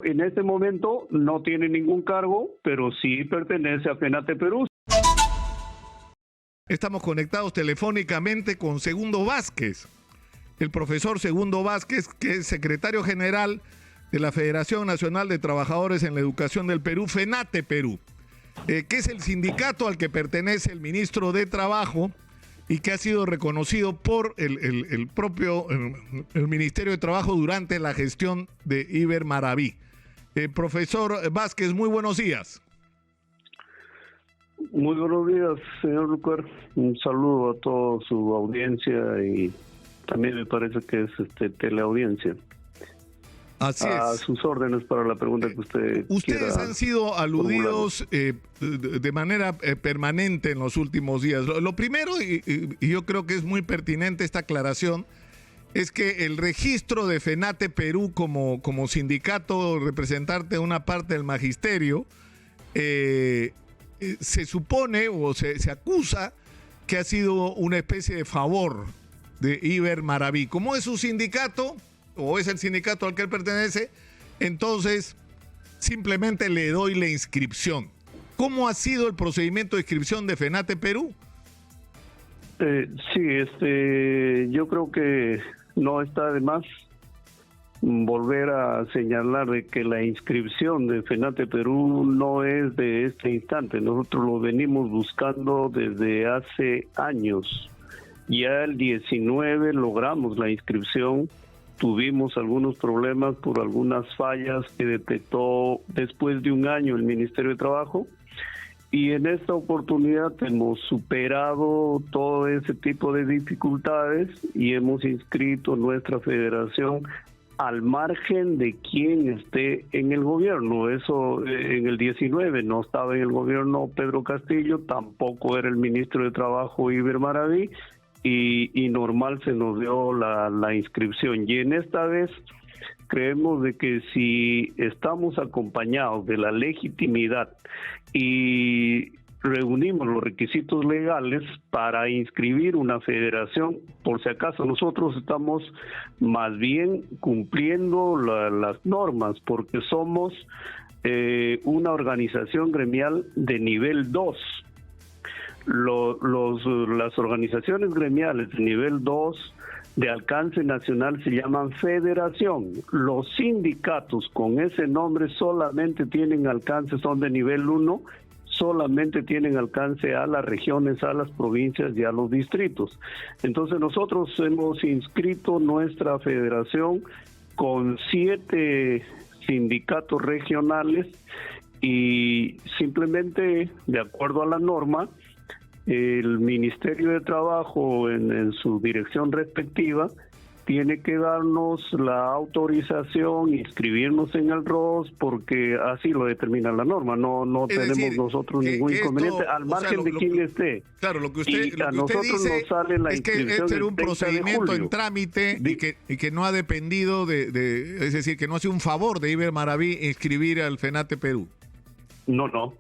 En este momento no tiene ningún cargo, pero sí pertenece a FENATE Perú. Estamos conectados telefónicamente con Segundo Vázquez, el profesor Segundo Vázquez, que es secretario general de la Federación Nacional de Trabajadores en la Educación del Perú, FENATE Perú, que es el sindicato al que pertenece el ministro de Trabajo y que ha sido reconocido por el propio Ministerio de Trabajo durante la gestión de Iber Maraví. Profesor Vázquez, muy buenos días. Muy buenos días, señor Lucar. Un saludo a toda su audiencia y también me parece que es teleaudiencia. Así a es. Sus órdenes para la pregunta que Ustedes han sido aludidos de manera permanente en los últimos días. Lo primero, y yo creo que es muy pertinente esta aclaración, es que el registro de FENATE Perú como sindicato representante de una parte del magisterio se supone o se acusa que ha sido una especie de favor de Iber Maraví. Como es su sindicato, o es el sindicato al que él pertenece, entonces simplemente le doy la inscripción. ¿Cómo ha sido el procedimiento de inscripción de FENATE Perú? Sí, yo creo que no está de más volver a señalar de que la inscripción de FENATE Perú no es de este instante. Nosotros lo venimos buscando desde hace años. Ya el 19 logramos la inscripción. Tuvimos algunos problemas por algunas fallas que detectó después de un año el Ministerio de Trabajo, y en esta oportunidad hemos superado todo ese tipo de dificultades y hemos inscrito nuestra federación al margen de quien esté en el gobierno. Eso en el 19 no estaba en el gobierno Pedro Castillo, tampoco era el ministro de Trabajo Iber Maraví, y normal se nos dio la inscripción. Y en esta vez creemos de que si estamos acompañados de la legitimidad y reunimos los requisitos legales para inscribir una federación, por si acaso nosotros estamos más bien cumpliendo las normas, porque somos una organización gremial de nivel 2. Las organizaciones gremiales de nivel 2 de alcance nacional se llaman federación. Los sindicatos con ese nombre solamente tienen alcance, son de nivel 1, solamente tienen alcance a las regiones, a las provincias y a los distritos. Entonces nosotros hemos inscrito nuestra federación con 7 sindicatos regionales y simplemente, de acuerdo a la norma, el Ministerio de Trabajo en su dirección respectiva tiene que darnos la autorización, inscribirnos en el ROS, porque así lo determina la norma. No tenemos decir, nosotros ningún inconveniente, al margen de quien esté. Claro, lo que usted dice nos sale la es que este era un procedimiento en trámite y que no ha dependido es decir, que no ha sido un favor de Iber Maraví inscribir al FENATE Perú. No.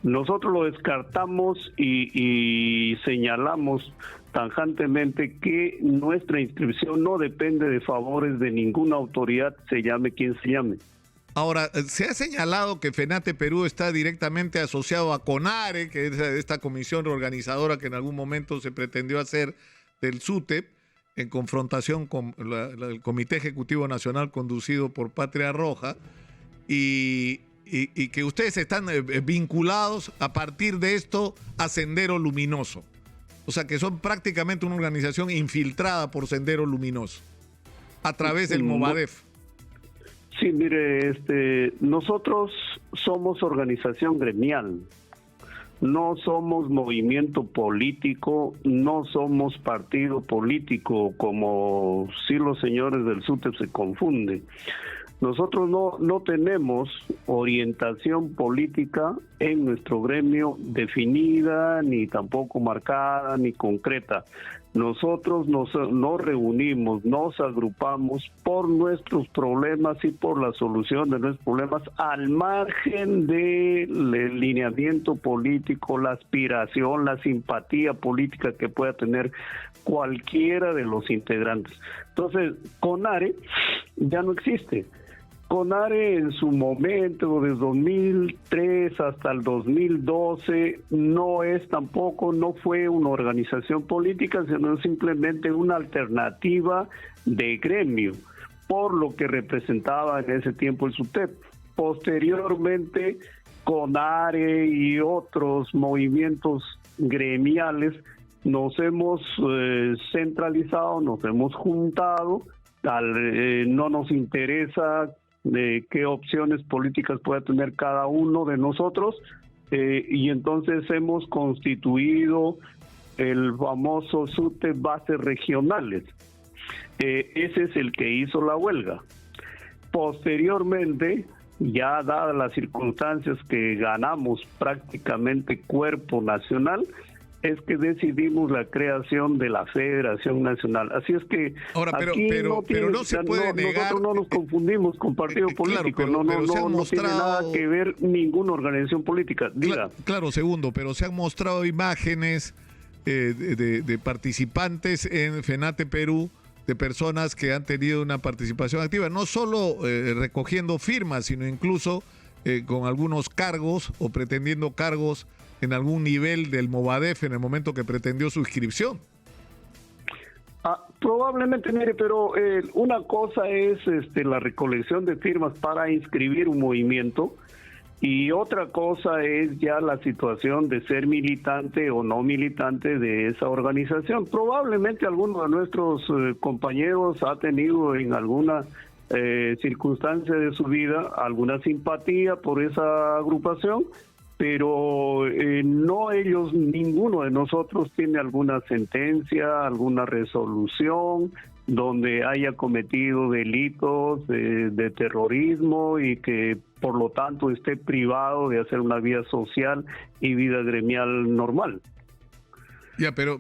Nosotros lo descartamos y señalamos tajantemente que nuestra inscripción no depende de favores de ninguna autoridad, se llame quien se llame. Ahora, se ha señalado que FENATE Perú está directamente asociado a CONARE, que es esta comisión organizadora que en algún momento se pretendió hacer del SUTEP, en confrontación con el Comité Ejecutivo Nacional conducido por Patria Roja, y que ustedes están vinculados a partir de esto a Sendero Luminoso. O sea, que son prácticamente una organización infiltrada por Sendero Luminoso a través del Movadef. Sí, mire, nosotros somos organización gremial, no somos movimiento político, no somos partido político, como si los señores del SUTEP se confunden. Nosotros no tenemos orientación política en nuestro gremio definida, ni tampoco marcada, ni concreta. Nosotros nos reunimos, nos agrupamos por nuestros problemas y por la solución de nuestros problemas al margen del lineamiento político, la aspiración, la simpatía política que pueda tener cualquiera de los integrantes. Entonces, CONARE ya no existe. CONARE en su momento, desde 2003 hasta el 2012, no fue una organización política, sino simplemente una alternativa de gremio, por lo que representaba en ese tiempo el SUTEP. Posteriormente, CONARE y otros movimientos gremiales nos hemos centralizado, nos hemos juntado, no nos interesa de qué opciones políticas pueda tener cada uno de nosotros, y entonces hemos constituido el famoso SUTEP bases regionales. Ese es el que hizo la huelga. Posteriormente, ya dadas las circunstancias que ganamos prácticamente cuerpo nacional, es que decidimos la creación de la Federación Nacional. Así es que ahora, aquí no se puede negar. Nosotros no nos confundimos con partido político, claro, no tiene nada que ver ninguna organización política. Diga. Claro, segundo, pero se han mostrado imágenes de participantes en FENATE Perú, de personas que han tenido una participación activa, no solo recogiendo firmas, sino incluso con algunos cargos o pretendiendo cargos en algún nivel del Movadef en el momento que pretendió su inscripción. Probablemente, mire, pero una cosa es la recolección de firmas para inscribir un movimiento, y otra cosa es ya la situación de ser militante o no militante de esa organización. Probablemente alguno de nuestros compañeros ha tenido en alguna circunstancia de su vida alguna simpatía por esa agrupación, pero ninguno de nosotros tiene alguna sentencia, alguna resolución donde haya cometido delitos de terrorismo y que por lo tanto esté privado de hacer una vida social y vida gremial normal. Ya, pero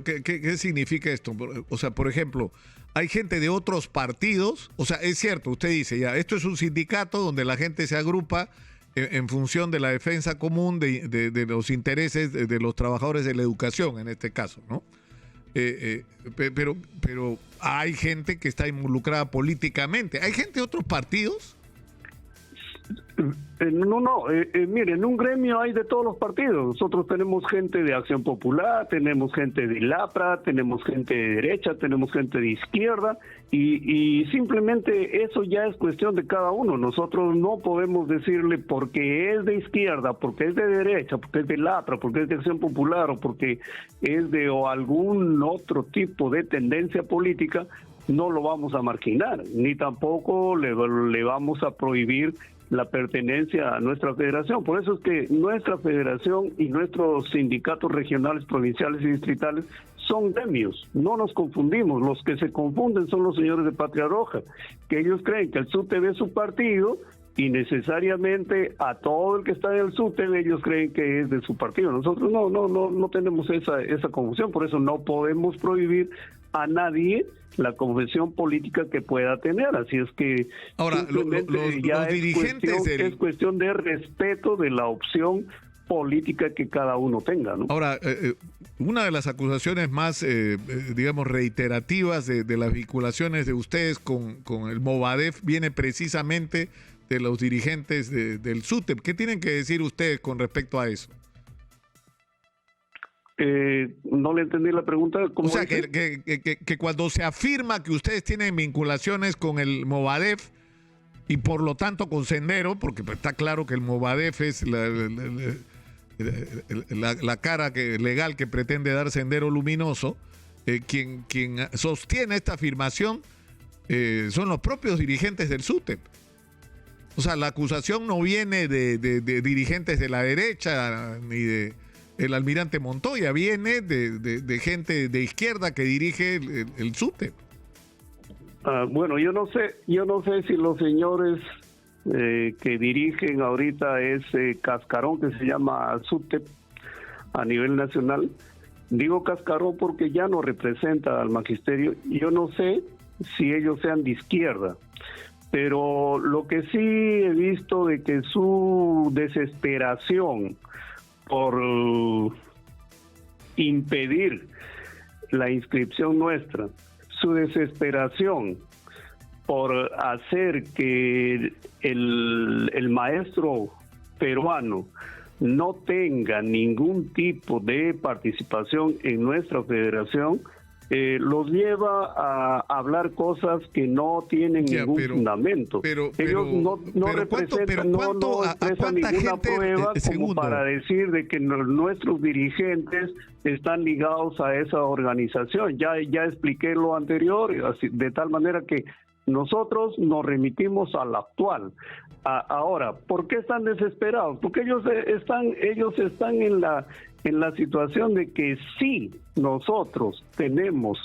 ¿qué significa esto? O sea, por ejemplo, hay gente de otros partidos, o sea, es cierto, usted dice, ya, esto es un sindicato donde la gente se agrupa en función de la defensa común de los intereses de los trabajadores de la educación, en este caso, ¿no? Pero hay gente que está involucrada políticamente. ¿Hay gente de otros partidos? Mire, en un gremio hay de todos los partidos. Nosotros tenemos gente de Acción Popular, tenemos gente de LAPRA, tenemos gente de derecha, tenemos gente de izquierda, y simplemente eso ya es cuestión de cada uno. Nosotros no podemos decirle porque es de izquierda, porque es de derecha, porque es de LAPRA, porque es de Acción Popular o porque es de algún otro tipo de tendencia política, no lo vamos a marginar, ni tampoco le vamos a prohibir la pertenencia a nuestra federación. Por eso es que nuestra federación y nuestros sindicatos regionales, provinciales y distritales son gremios. No nos confundimos. Los que se confunden son los señores de Patria Roja, que ellos creen que el SUTEP es su partido y necesariamente a todo el que está en el SUTEP ellos creen que es de su partido. Nosotros no tenemos esa confusión. Por eso no podemos prohibir a nadie la confesión política que pueda tener. Así es que ahora los dirigentes es cuestión de respeto de la opción política que cada uno tenga, ¿no? Ahora, una de las acusaciones más, digamos, reiterativas de las vinculaciones de ustedes con el Movadef viene precisamente de los dirigentes del SUTEP. ¿Qué tienen que decir ustedes con respecto a eso? No le entendí la pregunta. O sea, que cuando se afirma que ustedes tienen vinculaciones con el Movadef y por lo tanto con Sendero, porque está claro que el Movadef es la cara legal que pretende dar Sendero Luminoso, quien sostiene esta afirmación son los propios dirigentes del SUTEP. O sea, la acusación no viene de dirigentes de la derecha ni de el almirante Montoya, viene de gente de izquierda que dirige el SUTEP. Bueno, yo no sé si los señores que dirigen ahorita ese cascarón que se llama SUTEP a nivel nacional. Digo cascarón porque ya no representa al magisterio. Yo no sé si ellos sean de izquierda, pero lo que sí he visto de que su desesperación por impedir la inscripción nuestra, su desesperación por hacer que el maestro peruano no tenga ningún tipo de participación en nuestra federación, los lleva a hablar cosas que no tienen ningún fundamento. Ellos no representan, no expresan ninguna prueba como para decir de que nuestros dirigentes están ligados a esa organización. Ya expliqué lo anterior, así, de tal manera que nosotros nos remitimos al actual. Ahora, ¿por qué están desesperados? Porque ellos están en la situación de que si nosotros tenemos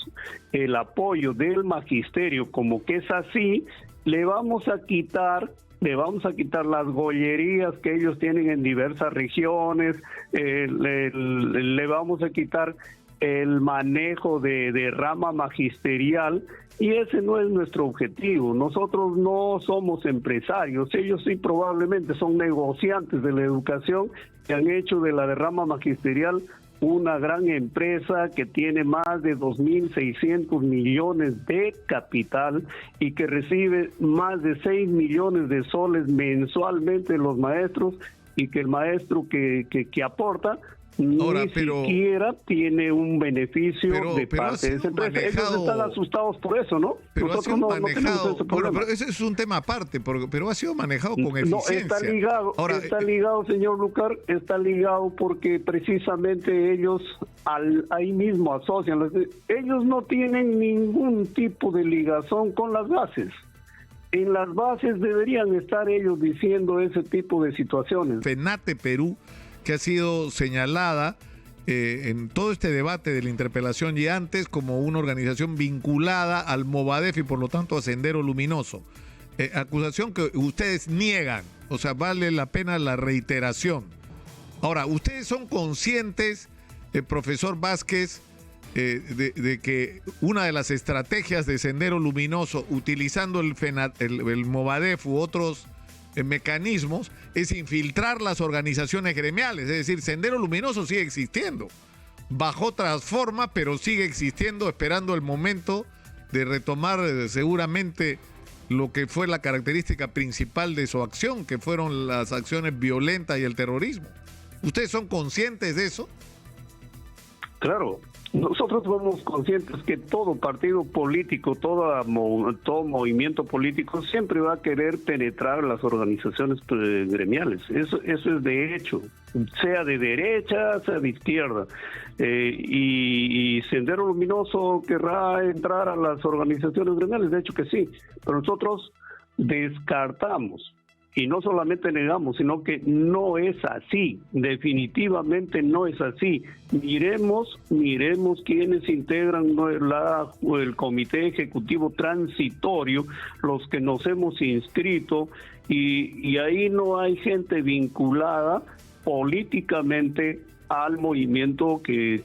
el apoyo del magisterio, como que es así, le vamos a quitar las gollerías que ellos tienen en diversas regiones, le vamos a quitar el manejo de rama magisterial, y ese no es nuestro objetivo. Nosotros no somos empresarios, ellos sí probablemente son negociantes de la educación que han hecho de la rama magisterial una gran empresa que tiene más de 2.600 millones de capital y que recibe más de 6 millones de soles mensualmente de los maestros, y que el maestro que aporta siquiera tiene un beneficio de parte de esa empresa. Ellos están asustados por eso, ¿no? Pero nosotros no tenemos ese problema. Pero ese es un tema aparte, pero ha sido manejado con eficiencia. No, está ligado, señor Lucar, está ligado porque precisamente ellos ahí mismo asocian. Ellos no tienen ningún tipo de ligación con las bases. En las bases deberían estar ellos diciendo ese tipo de situaciones. FENATE Perú, que ha sido señalada en todo este debate de la interpelación y antes como una organización vinculada al Movadef y por lo tanto a Sendero Luminoso. Acusación que ustedes niegan, o sea, vale la pena la reiteración. Ahora, ¿ustedes son conscientes, profesor Vázquez, de que una de las estrategias de Sendero Luminoso, utilizando el Movadef u otros mecanismos, es infiltrar las organizaciones gremiales? Es decir, Sendero Luminoso sigue existiendo, bajo otras formas, pero sigue existiendo, esperando el momento de retomar seguramente lo que fue la característica principal de su acción, que fueron las acciones violentas y el terrorismo. ¿Ustedes son conscientes de eso? Claro. Nosotros somos conscientes que todo partido político, todo movimiento político siempre va a querer penetrar las organizaciones gremiales. Eso es de hecho, sea de derecha, sea de izquierda. Y Sendero Luminoso querrá entrar a las organizaciones gremiales, de hecho que sí, pero nosotros descartamos. Y no solamente negamos, sino que no es así, definitivamente no es así. Miremos quiénes integran el Comité Ejecutivo Transitorio, los que nos hemos inscrito, y ahí no hay gente vinculada políticamente al movimiento que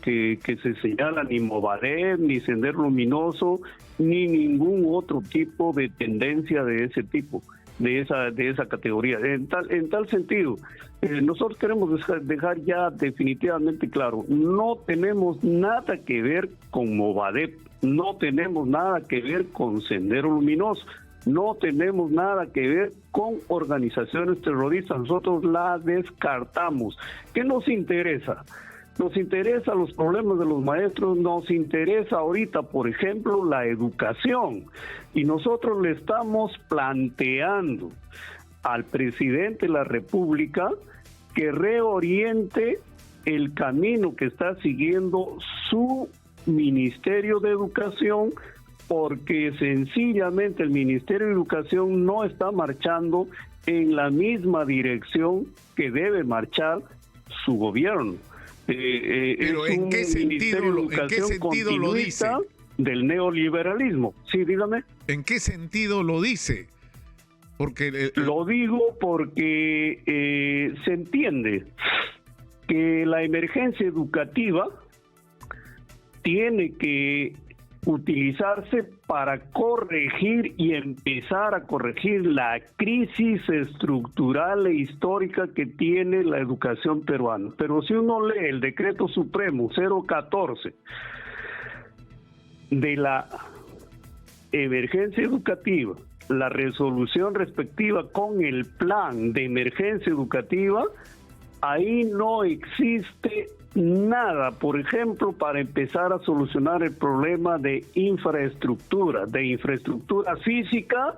se señala, ni Movadef, ni Sendero Luminoso, ni ningún otro tipo de tendencia de ese tipo. De esa categoría. En tal sentido, nosotros queremos dejar ya definitivamente claro, no tenemos nada que ver con Movadef, no tenemos nada que ver con Sendero Luminoso, no tenemos nada que ver con organizaciones terroristas, nosotros la descartamos. ¿Qué nos interesa? Nos interesa los problemas de los maestros, nos interesa ahorita, por ejemplo, la educación. Y nosotros le estamos planteando al presidente de la República que reoriente el camino que está siguiendo su Ministerio de Educación, porque sencillamente el Ministerio de Educación no está marchando en la misma dirección que debe marchar su gobierno. Pero ¿en qué sentido lo dice? Del neoliberalismo. Sí, dígame. ¿En qué sentido lo dice? Porque lo digo porque se entiende que la emergencia educativa tiene que utilizarse para corregir y empezar a corregir la crisis estructural e histórica que tiene la educación peruana. Pero si uno lee el decreto supremo 014 de la emergencia educativa, la resolución respectiva con el plan de emergencia educativa, ahí no existe nada, por ejemplo, para empezar a solucionar el problema de infraestructura física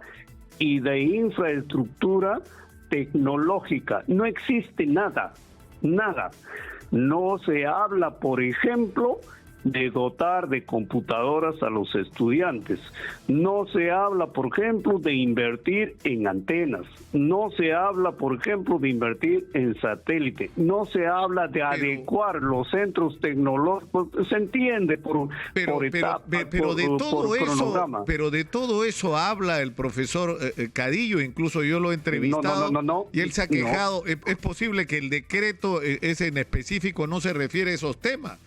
y de infraestructura tecnológica. No existe nada. No se habla, por ejemplo, de dotar de computadoras a los estudiantes. No se habla, por ejemplo, de invertir en antenas. No se habla, por ejemplo, de invertir en satélite. No se habla de adecuar los centros tecnológicos. Se entiende por etapas, pero de todo eso habla el profesor Cadillo. Incluso yo lo he entrevistado y él se ha quejado. Es posible que el decreto ese en específico no se refiere a esos temas.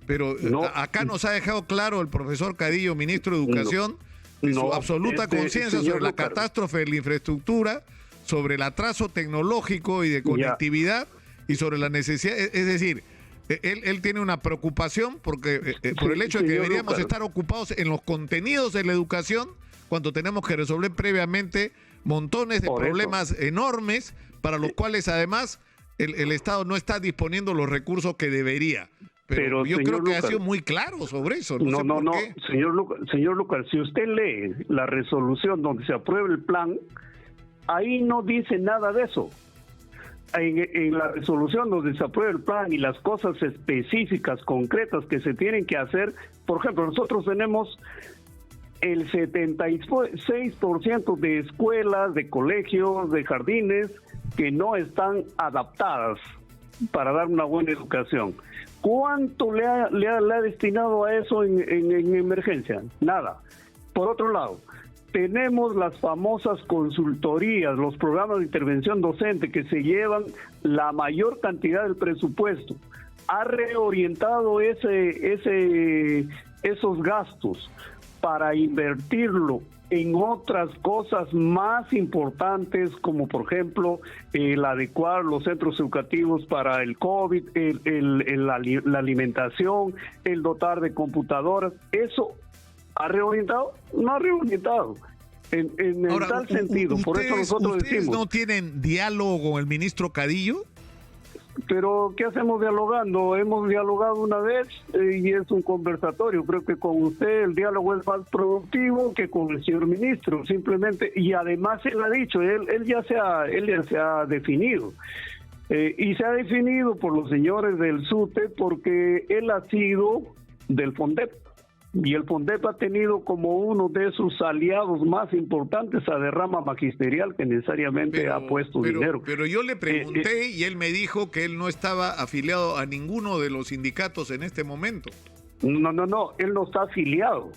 Pero acá nos ha dejado claro el profesor Cadillo, ministro de Educación, su absoluta conciencia sobre la catástrofe de la infraestructura, sobre el atraso tecnológico y de conectividad y sobre la necesidad. Es decir, él tiene una preocupación porque por el hecho de que deberíamos estar ocupados en los contenidos de la educación cuando tenemos que resolver previamente montones de problemas enormes para los cuales además el Estado no está disponiendo los recursos que debería. Pero yo creo que ha sido muy claro sobre eso. No, señor Lucas, si usted lee la resolución donde se aprueba el plan, ahí no dice nada de eso. En la resolución donde se aprueba el plan y las cosas específicas, concretas que se tienen que hacer, por ejemplo, nosotros tenemos el 76% de escuelas, de colegios, de jardines que no están adaptadas para dar una buena educación. ¿Cuánto le ha destinado a eso en emergencia? Nada. Por otro lado, tenemos las famosas consultorías, los programas de intervención docente que se llevan la mayor cantidad del presupuesto. Ha reorientado esos gastos para invertirlo en otras cosas más importantes, como por ejemplo el adecuar los centros educativos para el COVID, la alimentación, el dotar de computadoras. ¿Eso ha reorientado? No ha reorientado. Ahora, tal sentido, por eso nosotros ¿ustedes decimos... no tienen diálogo con el ministro Cadillo? Pero, ¿qué hacemos dialogando? Hemos dialogado una vez y es un conversatorio. Creo que con usted el diálogo es más productivo que con el señor ministro, simplemente. Y además él ha dicho, él ya se ha definido. Y se ha definido por los señores del SUTE porque él ha sido del FONDEP. Y el FONDEP ha tenido como uno de sus aliados más importantes a derrama magisterial que necesariamente ha puesto dinero. Pero yo le pregunté y él me dijo que él no estaba afiliado a ninguno de los sindicatos en este momento. No, él no está afiliado.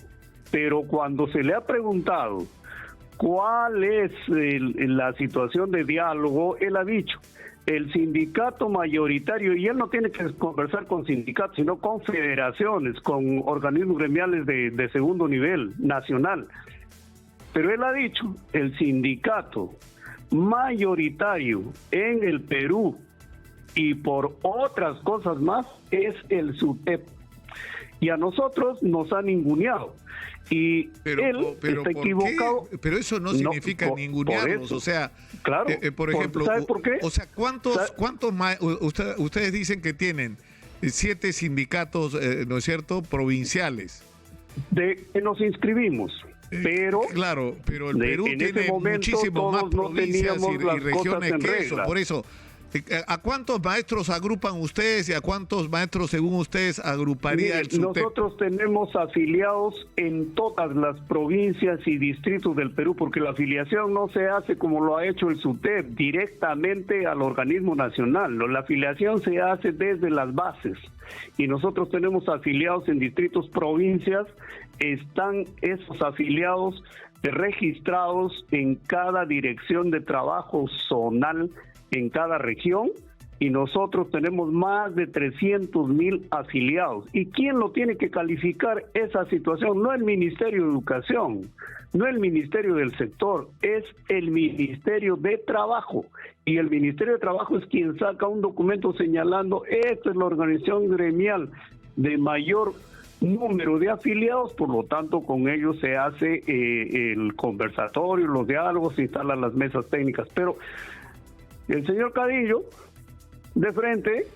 Pero cuando se le ha preguntado cuál es la situación de diálogo, él ha dicho, el sindicato mayoritario, y él no tiene que conversar con sindicatos, sino con federaciones, con organismos gremiales de segundo nivel, nacional. Pero él ha dicho, el sindicato mayoritario en el Perú y por otras cosas más es el SUTEP. Y a nosotros nos han ninguneado. Y él está equivocado. Pero eso no significa ningunearnos, o sea, claro, por ejemplo, ¿sabe por qué? O sea, ¿cuántos ustedes dicen que tienen 7 sindicatos, ¿no es cierto?, provinciales? Que nos inscribimos, pero... Claro, pero el Perú tiene muchísimo más provincias y regiones que eso, por eso... ¿A cuántos maestros agrupan ustedes y a cuántos maestros, según ustedes, agruparía el SUTEP? Nosotros tenemos afiliados en todas las provincias y distritos del Perú, porque la afiliación no se hace como lo ha hecho el SUTEP, directamente al organismo nacional. La afiliación se hace desde las bases. Y nosotros tenemos afiliados en distritos, provincias, están esos afiliados registrados en cada dirección de trabajo zonal en cada región, y nosotros tenemos más de 300,000 afiliados. ¿Y quién lo tiene que calificar esa situación? No el Ministerio de Educación, no el Ministerio del Sector, es el Ministerio de Trabajo. Y el Ministerio de Trabajo es quien saca un documento señalando, esta es la organización gremial de mayor número de afiliados, por lo tanto con ellos se hace el conversatorio, los diálogos, se instalan las mesas técnicas, pero el señor Cadillo, de frente,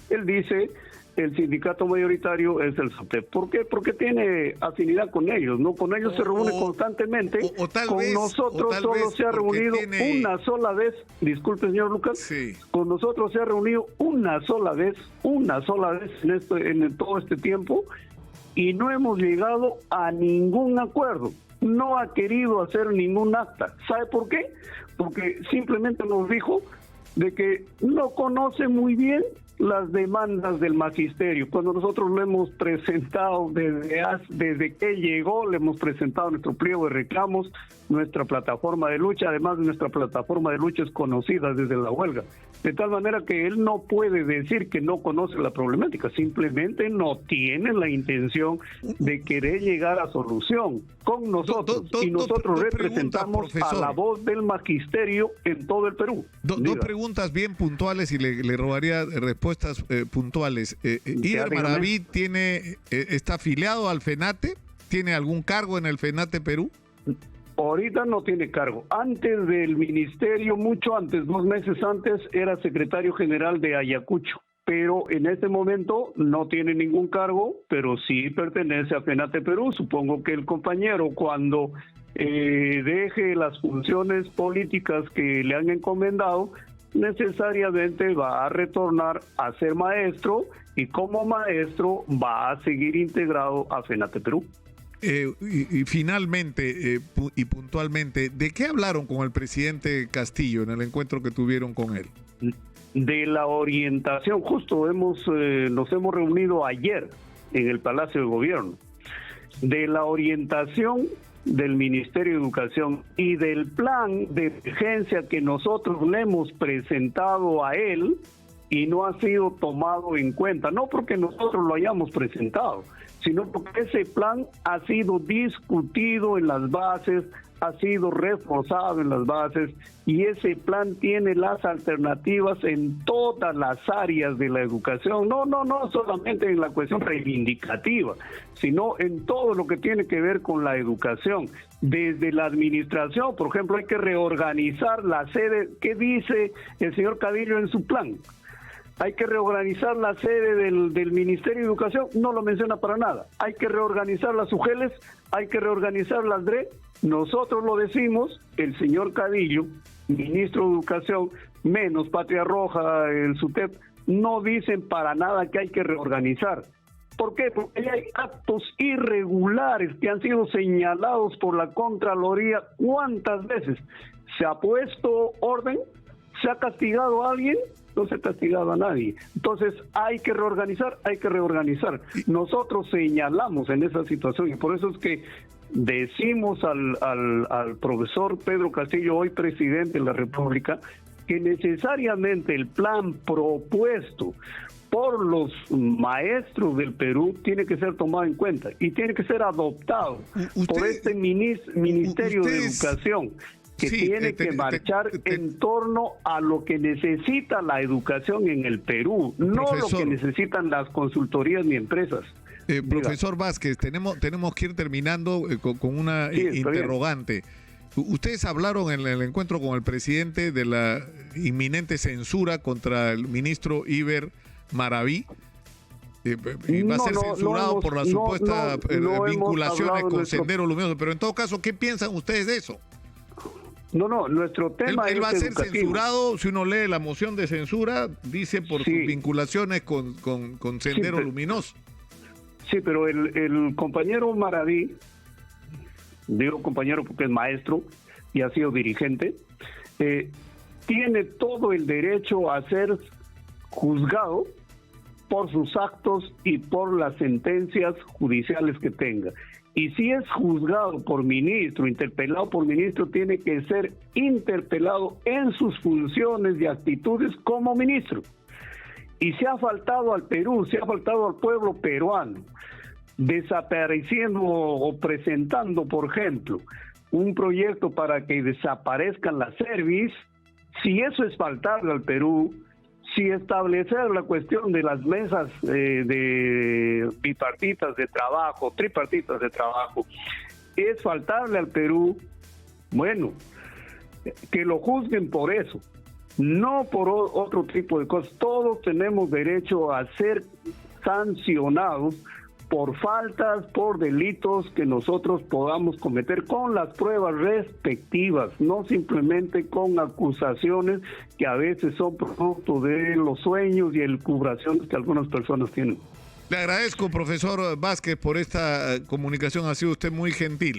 él dice, el sindicato mayoritario es el SUTEP. ¿Por qué? Porque tiene afinidad con ellos, ¿no? Con ellos se reúne constantemente. Con nosotros solo se ha reunido una sola vez. Disculpe, señor Lucas. Sí. Con nosotros se ha reunido una sola vez en todo este tiempo, y no hemos llegado a ningún acuerdo. No ha querido hacer ningún acta. ¿Sabe por qué? Porque simplemente nos dijo de que no conoce muy bien las demandas del magisterio. Cuando nosotros lo hemos presentado desde que llegó, le hemos presentado nuestro pliego de reclamos, nuestra plataforma de lucha. Además, nuestra plataforma de lucha es conocida desde la huelga, de tal manera que él no puede decir que no conoce la problemática, simplemente no tiene la intención de querer llegar a solución con nosotros, y nosotros representamos a la voz del magisterio en todo el Perú. Dos preguntas bien puntuales, y le robaría respuestas puntuales. ¿Iber Maraví está afiliado al FENATE? ¿Tiene algún cargo en el FENATE Perú? Ahorita no tiene cargo. Antes del ministerio, mucho antes, 2 meses antes, era secretario general de Ayacucho, pero en este momento no tiene ningún cargo, pero sí pertenece a FENATE Perú. Supongo que el compañero, cuando deje las funciones políticas que le han encomendado, necesariamente va a retornar a ser maestro, y como maestro va a seguir integrado a FENATE Perú. Y finalmente y puntualmente, ¿de qué hablaron con el presidente Castillo en el encuentro que tuvieron con él? De la orientación. Justo nos hemos reunido ayer en el Palacio de Gobierno. De la orientación del Ministerio de Educación y del plan de emergencia que nosotros le hemos presentado a él, y no ha sido tomado en cuenta, no porque nosotros lo hayamos presentado, sino porque ese plan ha sido discutido en las bases, ha sido reforzado en las bases, y ese plan tiene las alternativas en todas las áreas de la educación, no solamente en la cuestión reivindicativa, sino en todo lo que tiene que ver con la educación. Desde la administración, por ejemplo, hay que reorganizar la sede. ¿Qué dice el señor Cadillo en su plan? Hay que reorganizar la sede del Ministerio de Educación, no lo menciona para nada. Hay que reorganizar las UGELES, hay que reorganizar las DRE. Nosotros lo decimos, el señor Cadillo, ministro de Educación, menos Patria Roja, el SUTEP, no dicen para nada que hay que reorganizar. ¿Por qué? Porque hay actos irregulares que han sido señalados por la Contraloría. ¿Cuántas veces se ha puesto orden? ¿Se ha castigado a alguien? No se ha castigado a nadie. Entonces hay que reorganizar. Nosotros señalamos en esa situación, y por eso es que decimos al profesor Pedro Castillo, hoy presidente de la República, que necesariamente el plan propuesto por los maestros del Perú tiene que ser tomado en cuenta y tiene que ser adoptado por este Ministerio de Educación, que tiene que marchar en torno a lo que necesita la educación en el Perú, no lo que necesitan las consultorías ni empresas. Profesor Vázquez, tenemos que ir terminando con una interrogante. Ustedes hablaron en el encuentro con el presidente de la inminente censura contra el ministro Iber Maraví. Va a ser censurado por las supuestas vinculaciones con Sendero Luminoso. Pero en todo caso, ¿qué piensan ustedes de eso? Nuestro tema él va a ser censurado. Si uno lee la moción de censura, dice por sus vinculaciones con Sendero Luminoso. Sí, pero el compañero Maraví, digo compañero porque es maestro y ha sido dirigente, tiene todo el derecho a ser juzgado por sus actos y por las sentencias judiciales que tenga. Y si es juzgado por ministro, interpelado por ministro, tiene que ser interpelado en sus funciones y actitudes como ministro. Y se ha faltado al Perú, se ha faltado al pueblo peruano, desapareciendo o presentando, por ejemplo, un proyecto para que desaparezcan las Servis. Si eso es faltarle al Perú, Si establecer la cuestión de las mesas de bipartitas de trabajo, tripartitas de trabajo, es faltarle al Perú, bueno, que lo juzguen por eso, no por otro tipo de cosas. Todos tenemos derecho a ser sancionados por faltas, por delitos que nosotros podamos cometer con las pruebas respectivas, no simplemente con acusaciones que a veces son producto de los sueños y elucubraciones que algunas personas tienen. Le agradezco, profesor Vázquez, por esta comunicación. Ha sido usted muy gentil.